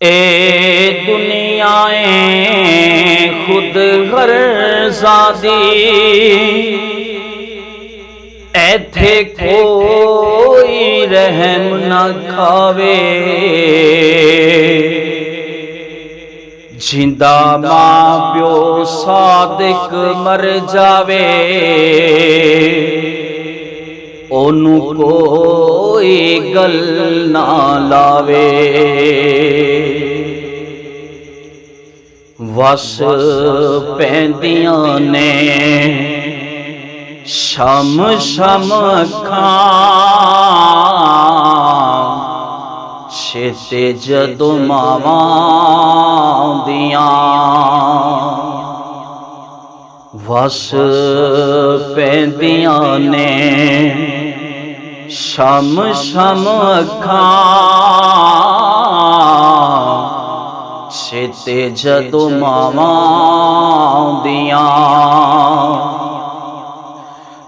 ए दुनियाएं खुद गर्जा दी, ऐथे कोई रहम न खावे। जिंदा मां प्यो सादिक मर जावे, ओनू कोई गल ना लावे। वस पैंदियां ने शम शम अखां, छेते जदों मावां दियां। वस पैंदियां ने शम शम अखां, छेते जदों मावां दियां।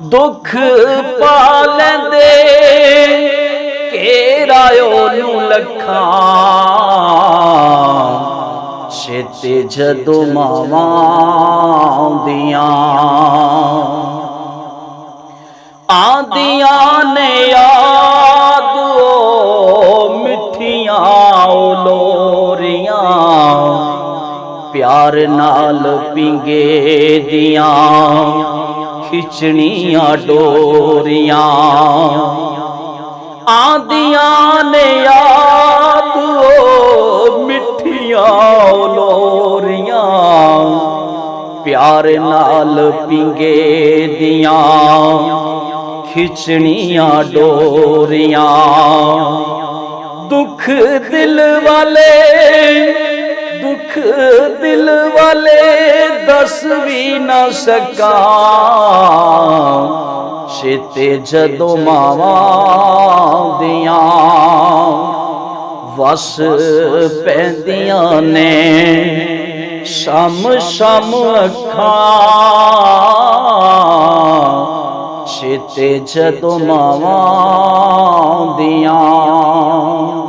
दुख पा लैंदे घेरा ओनू लखां, छेते जदों मावां दियां। आंदियां ने याद मिठियां लोरियां, प्यार नाल पिंगे दियां खिचनियां डोरियां। आंदियां ने याद मिठियां लोरियां, प्यार नाल पिंगे दियां खिचनियां डोरियां। दुख दिल वाले दस भी न सकां, छेते जदों मावां दियां। वस पैंदियां ने शम शम अखां, छेते जदों मावां दियां।